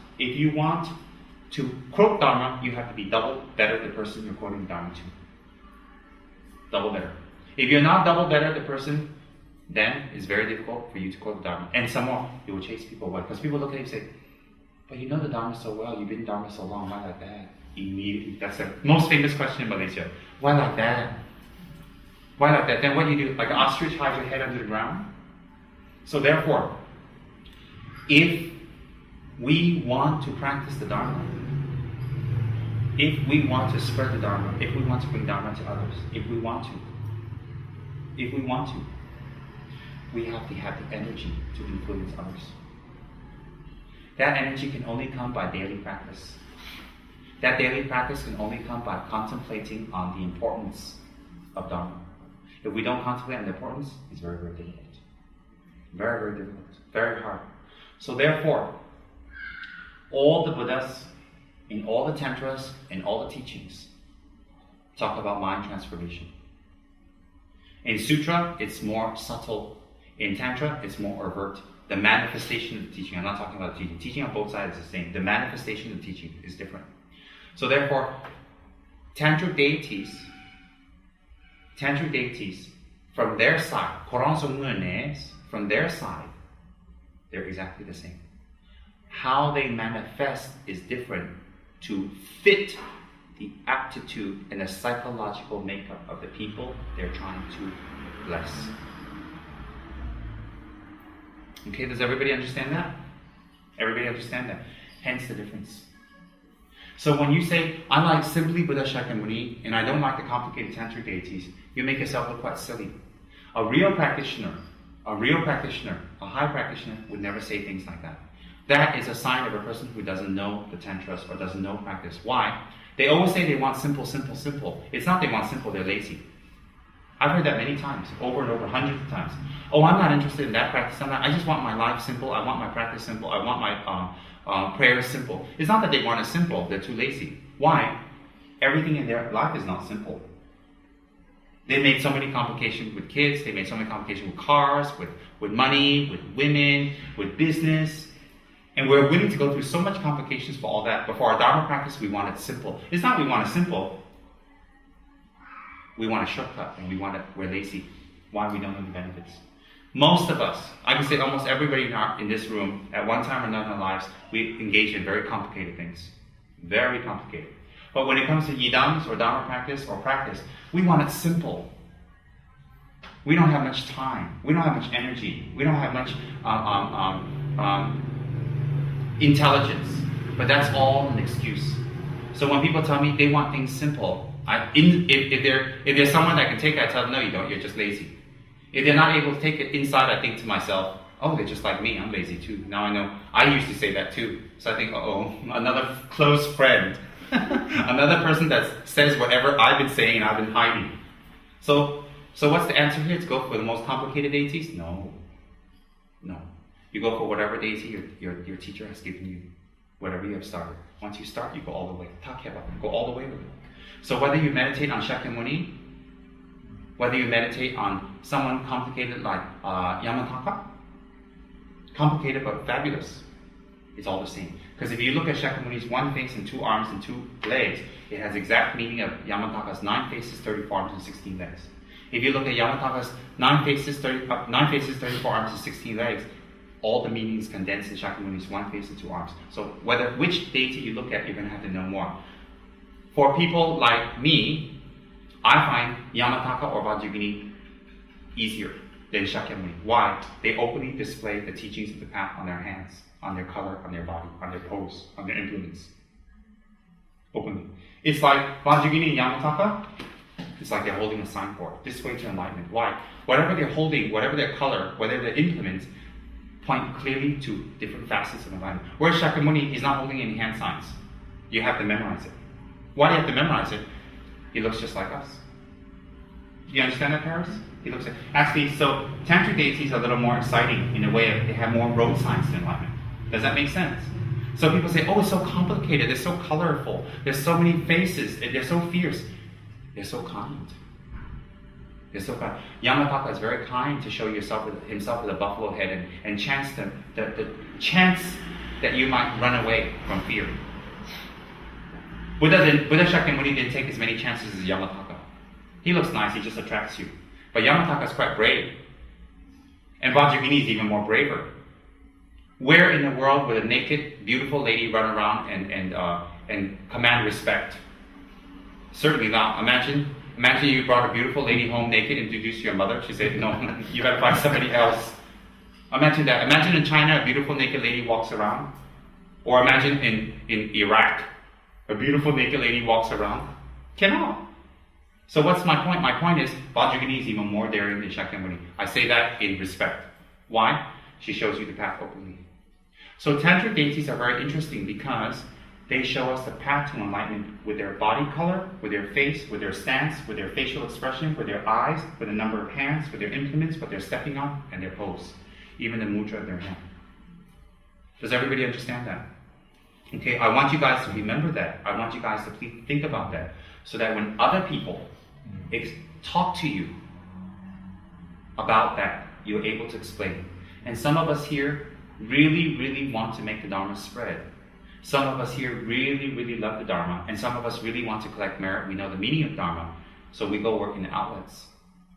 quote Dharma, you have to be double better the person you're quoting Dharma to. Double better. If you're not double better the person, then it's very difficult for you to quote the Dharma. And some more, you will chase people away. Because people look at you and say, but you know the Dharma so well, you've been in Dharma so long, why like that? Immediately, that's the most famous question in Malaysia. Why like that? Why like that? Then what do you do? Like an ostrich hides your head under the ground? So therefore, if we want to practice the Dharma, if we want to spread the Dharma, if we want to bring Dharma to others, if we want to, we have to have the energy to influence others. That energy can only come by daily practice. That daily practice can only come by contemplating on the importance of Dharma. If we don't contemplate on the importance, it's very, very difficult. Very, very difficult. Very hard. So therefore, all the Buddhas, in all the Tantras, in all the teachings, talk about mind transformation. In Sutra, it's more subtle. In Tantra, it's more overt. The manifestation of the teaching, I'm not talking about the teaching. Teaching on both sides is the same. The manifestation of the teaching is different. So therefore, Tantric deities, from their side, from their side, they're exactly the same. How they manifest is different to fit the aptitude and the psychological makeup of the people they're trying to bless. Okay, does everybody understand that? Everybody understand that? Hence the difference. So when you say, I like simply Buddha Shakyamuni and I don't like the complicated Tantric deities, you make yourself look quite silly. A real practitioner, a high practitioner would never say things like that. That is a sign of a person who doesn't know the Tantras or doesn't know practice. Why? They always say they want simple. It's not they want simple, they're lazy. I've heard that many times, over and over, hundreds of times. Oh, I'm not interested in that practice. I just want my life simple. I want my practice simple. I want my prayers simple. It's not that they want it simple. They're too lazy. Why? Everything in their life is not simple. They made so many complications with kids. They made so many complications with cars, with money, with women, with business. And we're willing to go through so much complications for all that. But for our Dharma practice, we want it simple. It's not we want it simple. We want a shortcut, and we're lazy. Why? We don't know the benefits. Most of us, I can say almost everybody in this room, at one time or another in our lives, we engage in very complicated things. Very complicated. But when it comes to yidams or Dharma practice or practice, we want it simple. We don't have much time. We don't have much energy. We don't have much intelligence. But that's all an excuse. So when people tell me they want things simple, if there's someone that can take it, I tell them, no, you don't. You're just lazy. If they're not able to take it inside, I think to myself, oh, they're just like me. I'm lazy too. Now I know. I used to say that too. So I think, uh-oh, another close friend. Another person that says whatever I've been saying and I've been hiding. So what's the answer here? To go for the most complicated deities? No. You go for whatever deity your teacher has given you. Whatever you have started. Once you start, you go all the way. Go all the way with it. So whether you meditate on Shakyamuni, whether you meditate on someone complicated like Yamataka, complicated but fabulous, it's all the same. Because if you look at Shakyamuni's one face and 2 arms and 2 legs, it has exact meaning of Yamataka's 9 faces, 34 arms and 16 legs. If you look at Yamataka's 9 faces, 34 arms and 16 legs, all the meanings condensed in Shakyamuni's 1 face and 2 arms. So which deity you look at, you're going to have to know more. For people like me, I find Yamataka or Vajrayogini easier than Shakyamuni. Why? They openly display the teachings of the path on their hands, on their color, on their body, on their pose, on their implements. Openly. It's like Vajrayogini and Yamataka, it's like they're holding a signboard. This way to enlightenment. Why? Whatever they're holding, whatever their color, whatever their implements, point clearly to different facets of enlightenment. Whereas Shakyamuni, he's not holding any hand signs. You have to memorize it. Why do you have to memorize it? He looks just like us. Do you understand that, Paris? He looks like... Actually, so Tantric deities are a little more exciting in a way of they have more road signs than enlightenment. Does that make sense? So people say, oh, it's so complicated, it's so colorful, there's so many faces, they're so fierce. They're so kind. They're so kind. Yamataka is very kind to show himself with a buffalo head and chance the chance that you might run away from fear. Buddha Shakyamuni didn't take as many chances as Yamataka. He looks nice, he just attracts you. But Yamataka is quite brave. And Vajrayogini is even more braver. Where in the world would a naked, beautiful lady run around and command respect? Certainly not. Imagine you brought a beautiful lady home naked and introduced to your mother. She said, no, you better find somebody else. Imagine that. Imagine in China a beautiful naked lady walks around. Or imagine in Iraq a beautiful naked lady walks around. Cannot. So what's my point? My point is Vajrayogini is even more daring than Shakyamuni. I say that in respect. Why? She shows you the path openly. So Tantric deities are very interesting because they show us the path to enlightenment with their body color, with their face, with their stance, with their facial expression, with their eyes, with the number of hands, with their implements, what they're stepping on, and their pose. Even the mudra of their hand. Does everybody understand that? Okay, I want you guys to remember that. I want you guys to please think about that. So that when other people talk to you about that, you're able to explain. And some of us here really, really want to make the Dharma spread. Some of us here really, really love the Dharma, and some of us really want to collect merit. We know the meaning of Dharma, so we go work in the outlets.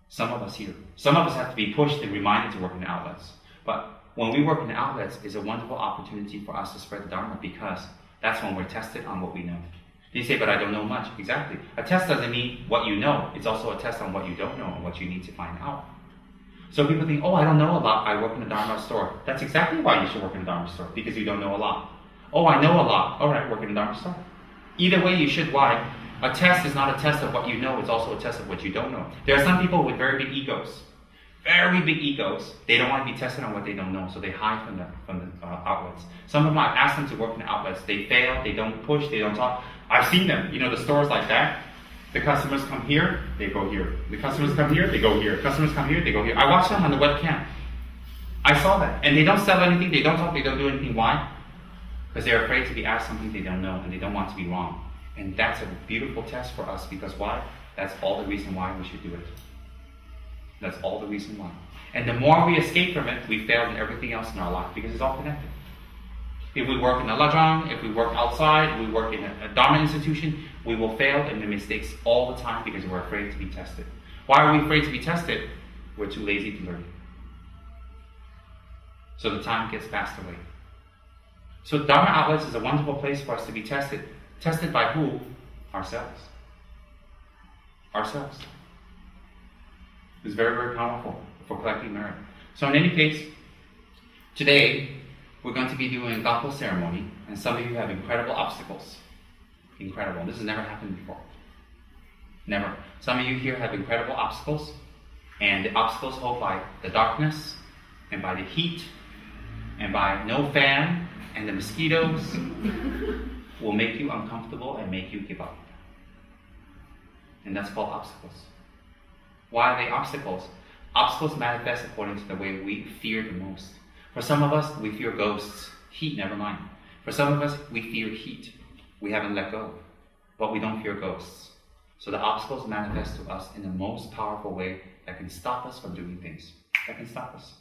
Some of us here. Some of us have to be pushed and reminded to work in the outlets. But when we work in the outlets, it's a wonderful opportunity for us to spread the Dharma because that's when we're tested on what we know. You say, but I don't know much. Exactly. A test doesn't mean what you know. It's also a test on what you don't know and what you need to find out. So people think, oh, I don't know a lot. I work in the Dharma store. That's exactly why you should work in the Dharma store, because you don't know a lot. Oh, I know a lot. All right, work in the Dharma store. Either way, you should. Why? A test is not a test of what you know. It's also a test of what you don't know. There are some people with very big egos. Very big egos. They don't want to be tested on what they don't know, so they hide from the outlets. Some of them, I've asked them to work in the outlets. They fail. They don't push. They don't talk. I've seen them. You know, the stores like that. The customers come here, they go here. The customers come here, they go here. Customers come here, they go here. I watch them on the webcam. I saw that. And they don't sell anything, they don't talk, they don't do anything. Why? Because they're afraid to be asked something they don't know and they don't want to be wrong. And that's a beautiful test for us because why? That's all the reason why we should do it. That's all the reason why. And the more we escape from it, we fail in everything else in our life because it's all connected. If we work in a lajang, if we work outside, we work in a Dharma institution, we will fail and make mistakes all the time because we're afraid to be tested. Why are we afraid to be tested? We're too lazy to learn. So the time gets passed away. So Dharma outlets is a wonderful place for us to be tested. Tested by who? Ourselves. Ourselves. It's very, very powerful for collecting merit. So in any case, today we're going to be doing a Gakko ceremony, and some of you have incredible obstacles. Incredible. This has never happened before. Never. Some of you here have incredible obstacles, and the obstacles hold by the darkness, and by the heat, and by no fan, and the mosquitoes will make you uncomfortable and make you give up. And that's called obstacles. Why are they obstacles? Obstacles manifest according to the way we fear the most. For some of us, we fear ghosts. Heat, never mind. For some of us, we fear heat. We haven't let go. But we don't fear ghosts. So the obstacles manifest to us in the most powerful way that can stop us from doing things. That can stop us.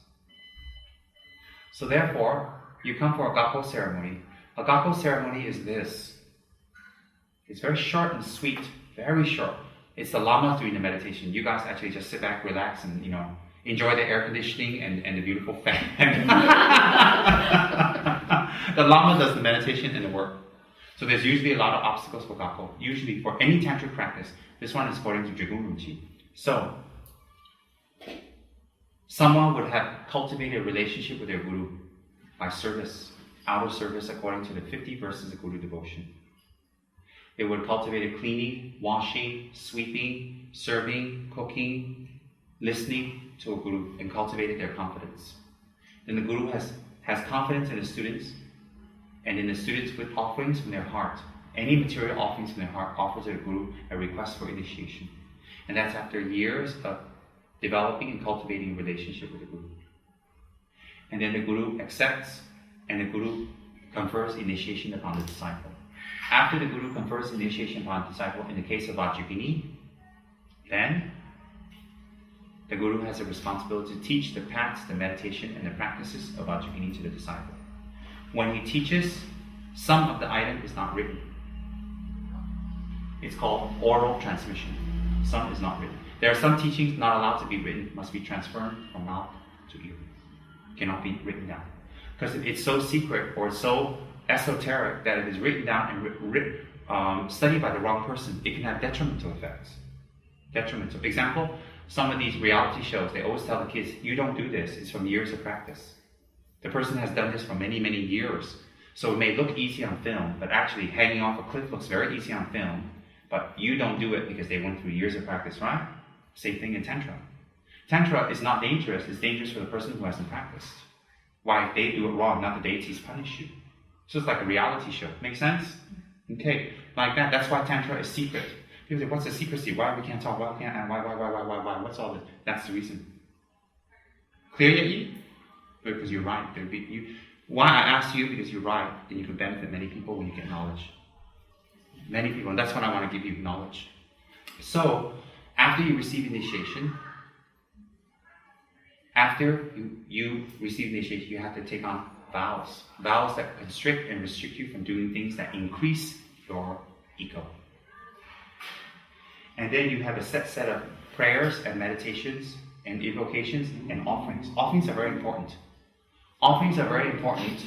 So therefore, you come for a Gakko ceremony. A Gakko ceremony is this. It's very short and sweet. Very short. It's the Lama doing the meditation. You guys actually just sit back, relax, and enjoy the air conditioning and the beautiful fan. The Lama does the meditation and the work. So there's usually a lot of obstacles for Gakko. Usually for any Tantric practice. This one is according to Dragun Rinpoche. So, someone would have cultivated a relationship with their Guru by service, outer service according to the 50 verses of Guru devotion. They would have cultivated cleaning, washing, sweeping, serving, cooking, listening to a Guru, and cultivated their confidence. Then the Guru has confidence in the students, and in the students with offerings from their heart. Any material offerings from their heart offers to the Guru a request for initiation. And that's after years of developing and cultivating a relationship with the Guru. And then the Guru accepts, and the Guru confers initiation upon the disciple. After the Guru confers initiation upon the disciple, in the case of Vajrayogini, then the Guru has a responsibility to teach the paths, the meditation, and the practices of Vajrayogini to the disciple. When he teaches, some of the item is not written. It's called oral transmission. Some is not written. There are some teachings not allowed to be written, must be transferred from mouth to ear. Cannot be written down. Because it's so secret or so esoteric that if it's written down and studied by the wrong person, it can have detrimental effects. Detrimental. Example, some of these reality shows, they always tell the kids, you don't do this, it's from years of practice. The person has done this for many, many years. So it may look easy on film, but actually hanging off a cliff looks very easy on film, but you don't do it because they went through years of practice, right? Same thing in Tantra. Tantra is not dangerous, it's dangerous for the person who hasn't practiced. Why? If they do it wrong, not the deities punish you. So it's like a reality show. Make sense? Okay, like that. That's why Tantra is secret. People say, what's the secrecy? Why we can't talk? Why we can't? Why? What's all this? That's the reason. Clear yet, you? Because you're right. Why I ask you? Because you're right. And you can benefit many people when you get knowledge. Many people. And that's what I want to give you, knowledge. So, after you receive initiation, you have to take on vows. Vows that constrict and restrict you from doing things that increase your ego. And then you have a set of prayers and meditations and invocations and offerings. Offerings are very important. Offerings are very important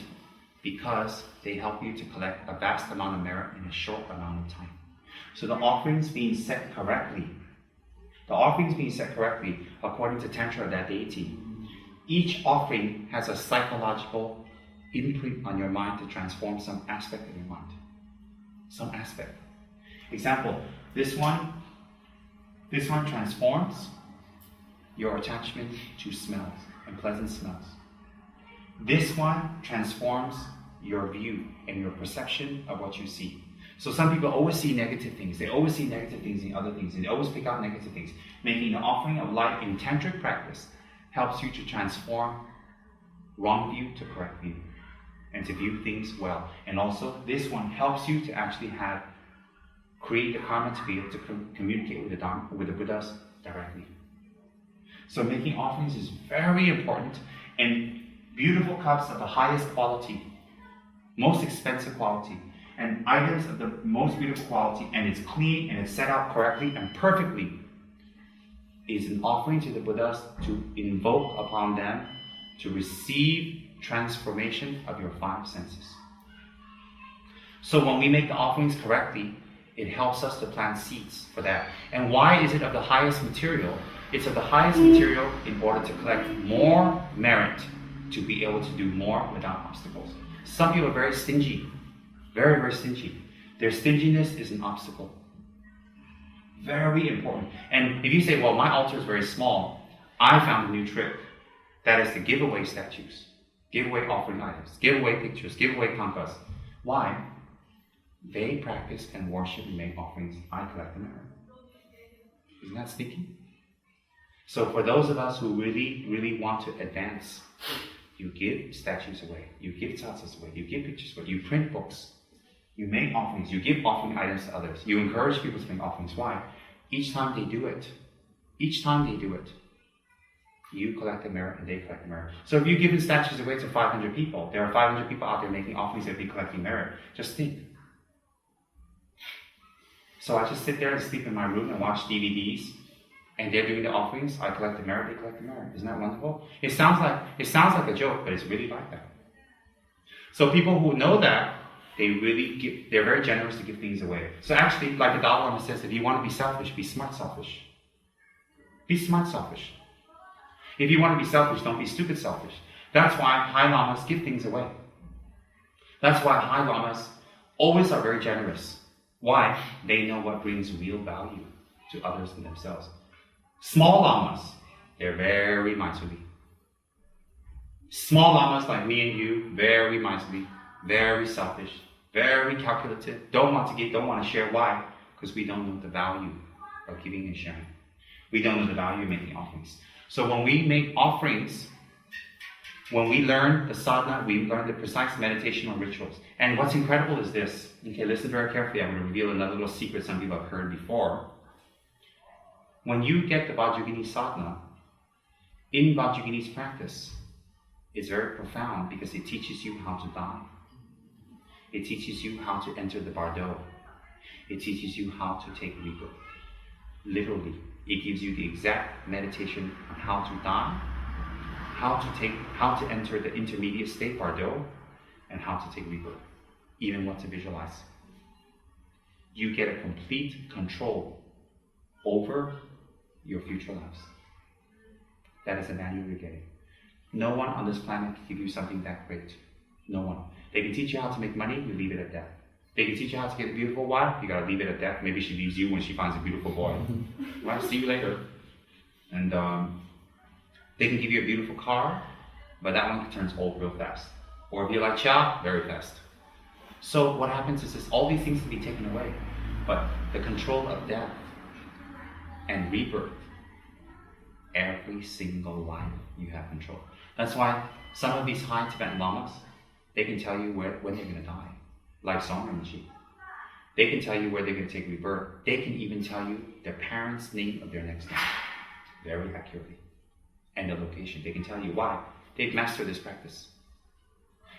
because they help you to collect a vast amount of merit in a short amount of time. So the offerings being set correctly, according to Tantra of that deity, each offering has a psychological imprint on your mind to transform some aspect of your mind. Some aspect. Example, this one transforms your attachment to smells and pleasant smells. This one transforms your view and your perception of what you see. So some people always see negative things. They always see negative things in other things, and they always pick out negative things. Making an offering of light in Tantric practice helps you to transform wrong view to correct view, and to view things well. And also, this one helps you to actually create the karma to be able to communicate with the Dharma, with the Buddhas directly. So making offerings is very important, and beautiful cups of the highest quality, most expensive quality, and items of the most beautiful quality, and it's clean and it's set out correctly and perfectly, is an offering to the Buddhas to invoke upon them to receive transformation of your 5 senses. So when we make the offerings correctly, it helps us to plant seeds for that. And why is it of the highest material? It's of the highest material in order to collect more merit to be able to do more without obstacles. Some people are very stingy, very, very stingy. Their stinginess is an obstacle. Very important. And if you say, well, my altar is very small, I found a new trick. That is to give away statues, give away offering items, give away pictures, give away kankas. Why? They practice and worship and make offerings. I collect the merit. Isn't that sneaky? So for those of us who really, really want to advance, you give statues away, you give tsatsas away, you give pictures away, you print books, you make offerings, you give offering items to others, you encourage people to make offerings. Why? Each time they do it, you collect the merit and they collect the merit. So if you've given statues away to 500 people, there are 500 people out there making offerings that will be collecting merit. Just think. So I just sit there and sleep in my room and watch DVDs, and they're doing the offerings. I collect the merit, they collect the merit. Isn't that wonderful? It sounds like a joke, but it's really like that. So people who know that, they're very generous to give things away. So actually, like the Dalai Lama says, if you want to be selfish, be smart selfish. Be smart selfish. If you want to be selfish, don't be stupid selfish. That's why High Lamas give things away. That's why High Lamas always are very generous. Why? They know what brings real value to others and themselves. Small Lamas, they're very miserly. Small Lamas like me and you, very miserly, very selfish, very calculative, don't want to give, don't want to share. Why? Because we don't know the value of giving and sharing. We don't know the value of making offerings. So when we make offerings, when we learn the sadhana, we learn the precise meditation or rituals. And what's incredible is this. Okay, listen very carefully. I'm going to reveal another little secret some people have heard before. When you get the Vajrayogini sadhana, in Vajrayogini's practice, it's very profound because it teaches you how to die. It teaches you how to enter the bardo. It teaches you how to take rebirth. Literally, it gives you the exact meditation on how to die, how to enter the intermediate state, bardo, and how to take rebirth, even what to visualize. You get a complete control over your future lives. That is the manual you're getting. No one on this planet can give you something that great. No one. They can teach you how to make money, you leave it at that. They can teach you how to get a beautiful wife, you gotta leave it at that. Maybe she leaves you when she finds a beautiful boy. Right, see you later. And they can give you a beautiful car, but that one turns old real fast. Or if you like cha, very fast. So what happens is all these things can be taken away, but the control of death and rebirth, every single life you have control. That's why some of these high Tibetan lamas, they can tell you when they're going to die, like Tsem Rinpoche. They can tell you where they're going to take rebirth. They can even tell you their parents' name of their next life, very accurately, and the location. They can tell you why. They've mastered this practice.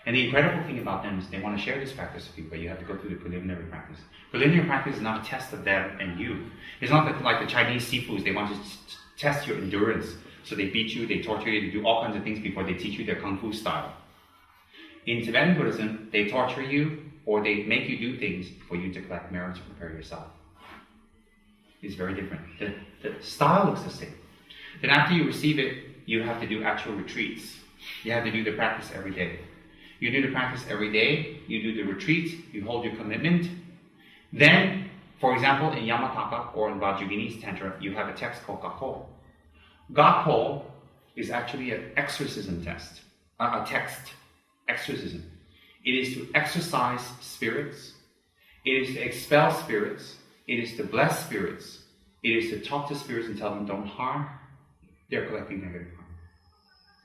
And the incredible thing about them is they want to share this practice with you, but you have to go through the preliminary practice. Preliminary practice is not a test of them and you. It's not like the Chinese sifus, they want to test your endurance. So they beat you, they torture you, they do all kinds of things before they teach you their Kung Fu style. In Tibetan Buddhism, they torture you or they make you do things for you to collect merit to prepare yourself. It's very different. The style looks the same. Then after you receive it, you have to do actual retreats. You have to do the practice every day. You do the practice every day, you do the retreat, you hold your commitment. Then, for example, in Yamataka or in Vajrayogini's Tantra, you have a text called Gakpo. Gakpo is actually an exorcism text, exorcism. It is to exorcise spirits It is to expel spirits. It is to bless spirits. It is to talk to spirits and tell them don't harm. They're collecting negative karma.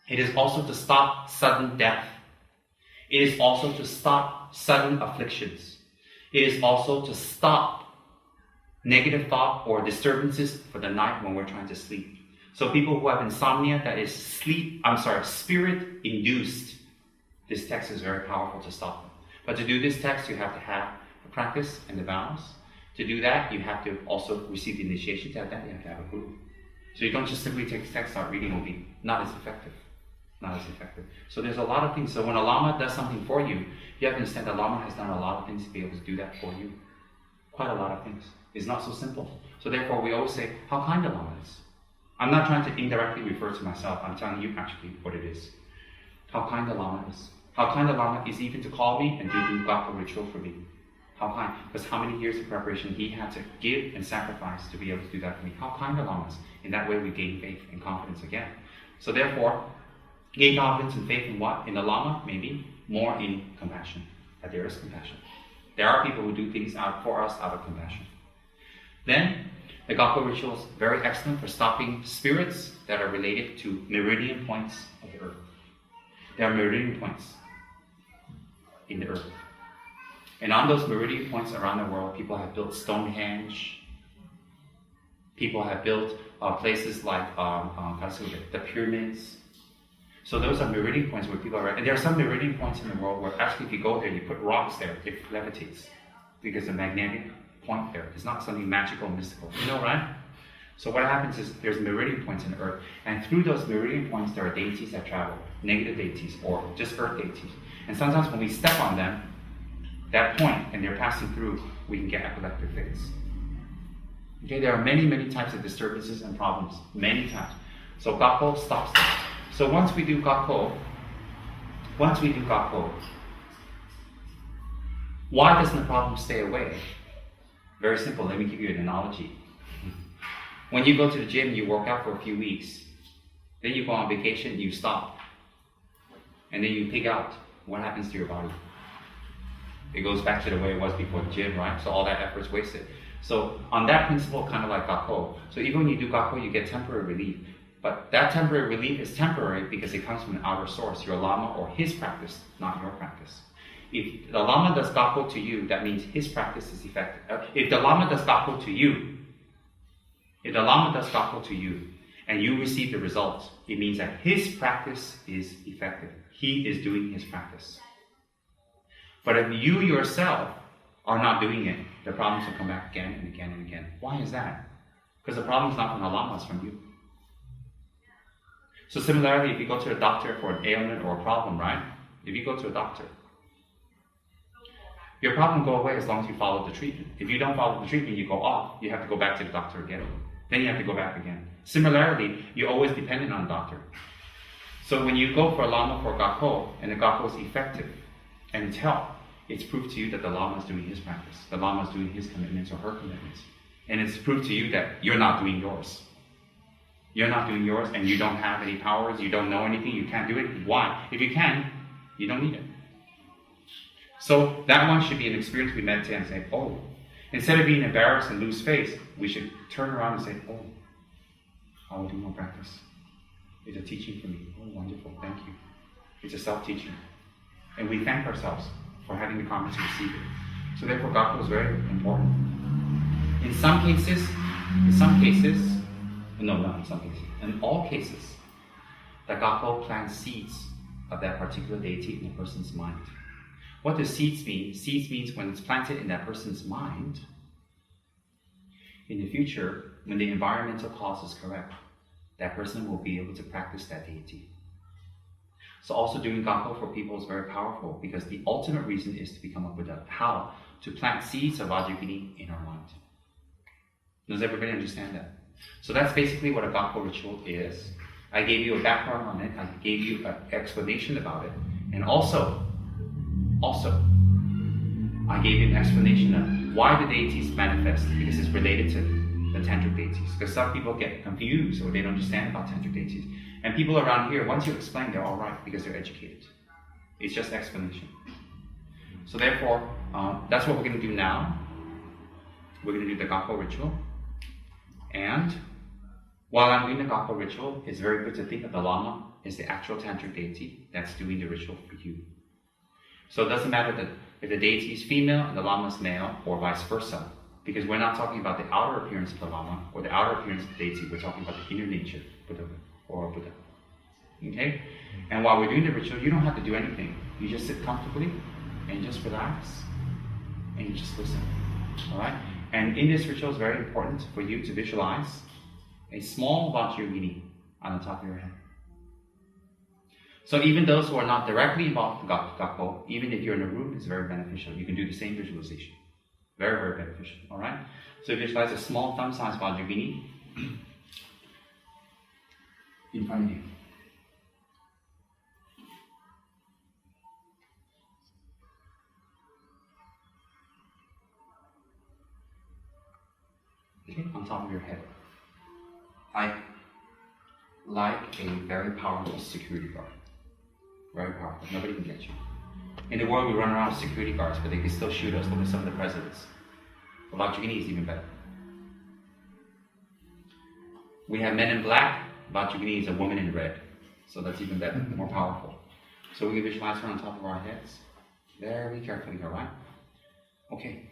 It is also to stop sudden death. It is also to stop sudden afflictions. It is also to stop negative thought or disturbances for the night when we're trying to sleep. So people who have insomnia that is spirit-induced, this text is very powerful to stop them. But to do this text, you have to have the practice and the vows. To do that, you have to also receive the initiation. To have that, you have to have a guru. So you don't just simply take the text, start reading, it will be not as effective. Not as effective. So there's a lot of things. So when a Lama does something for you, you have to understand that Lama has done a lot of things to be able to do that for you. Quite a lot of things. It's not so simple. So therefore we always say how kind a Lama is. I'm not trying to indirectly refer to myself. I'm telling you actually what it is. How kind a Lama is. How kind a Lama is even to call me and do Gakpo ritual for me. How kind. Because how many years of preparation he had to give and sacrifice to be able to do that for me. How kind a Lama is. In that way we gain faith and confidence again. So therefore, gain confidence and faith in what? In the Lama, maybe. More in compassion. That there is compassion. There are people who do things for us out of compassion. Then, the Gakpo ritual is very excellent for stopping spirits that are related to meridian points of the earth. There are meridian points in the earth. And on those meridian points around the world, people have built Stonehenge. People have built places like the pyramids. So those are meridian points where people are, and there are some meridian points in the world where actually if you go there, you put rocks there, it levitates. Because the magnetic point there is not something magical and mystical. You know, right? So what happens is there's meridian points in the earth, and through those meridian points there are deities that travel, negative deities or just earth deities. And sometimes when we step on them, that point, and they're passing through, we can get epileptic fits. Okay, there are many, many types of disturbances and problems, many types. So Gakpo stops that. So once we do Gakpo, why doesn't the problem stay away? Very simple, let me give you an analogy. When you go to the gym, you work out for a few weeks, then you go on vacation, you stop, and then you pig out. What happens to your body? It goes back to the way it was before the gym, right? So all that effort's wasted. So on that principle, kind of like Gakpo. So even when you do Gakpo, you get temporary relief. But that temporary relief is temporary because it comes from an outer source, your Lama or his practice, not your practice. If the Lama does Gakpo to you, that means his practice is effective. If the Lama does Gakpo to you, and you receive the results, it means that his practice is effective. He is doing his practice. But if you yourself are not doing it, the problems will come back again and again and again. Why is that? Because the problem is not from the Lama, it's from you. So similarly, if you go to a doctor for an ailment or a problem, right? If you go to a doctor, your problem will go away as long as you follow the treatment. If you don't follow the treatment, you go off, you have to go back to the doctor again. Then you have to go back again. Similarly, you're always dependent on the doctor. So when you go for a Lama for Gakpo, and the Gakpo is effective, and it's help, it's proof to you that the Lama is doing his practice. The Lama is doing his commitments or her commitments. And it's proof to you that you're not doing yours. You're not doing yours, and you don't have any powers, you don't know anything, you can't do it. Why? If you can, you don't need it. So that one should be an experience we meditate and say, oh. Instead of being embarrassed and lose face, we should turn around and say, oh, I will do more practice. It's a teaching for me. Oh, wonderful, thank you. It's a self-teaching. And we thank ourselves for having the karma to receive it. So therefore, Gakpo is very important. In all cases, the Gakpo plants seeds of that particular deity in a person's mind. What does seeds mean? Seeds means when it's planted in that person's mind, in the future, when the environmental cause is correct, that person will be able to practice that deity. So also doing Gakpo for people is very powerful because the ultimate reason is to become a Buddha. How? To plant seeds of Vajrayogini in our mind. Does everybody understand that? So that's basically what a Gakpo ritual is. I gave you a background on it. I gave you an explanation about it. And also, I gave you an explanation of why the deities manifest, because it's related to the Tantric deities. Because some people get confused or they don't understand about Tantric deities. And people around here, once you explain, they're all right because they're educated. It's just explanation. So therefore, that's what we're going to do now. We're going to do the Gakpo ritual. And while I'm doing the Gakpo ritual, it's very good to think of the Lama as the actual Tantric deity that's doing the ritual for you. So it doesn't matter that if the deity is female and the Lama is male, or vice versa, because we're not talking about the outer appearance of the Lama or the outer appearance of the deity, we're talking about the inner nature, Buddha or Buddha. Okay? And while we're doing the ritual, you don't have to do anything. You just sit comfortably and just relax and you just listen. Alright? And in this ritual, it's very important for you to visualize a small Vajrayogini on the top of your head. So even those who are not directly involved with Gakpo, even if you're in a room, it's very beneficial. You can do the same visualization. Very, very beneficial. Alright? So visualize a small thumb-sized Vajrayogini in front of you. Okay, on top of your head. Like a very powerful security guard. Very powerful. Nobody can get you. In the world, we run around with security guards, but they can still shoot us. Look at some of the presidents. But Vajrayogini is even better. We have men in black. Vajrayogini is a woman in red. So that's even better, more powerful. So we can visualize her on top of our heads. Very carefully, alright? Okay.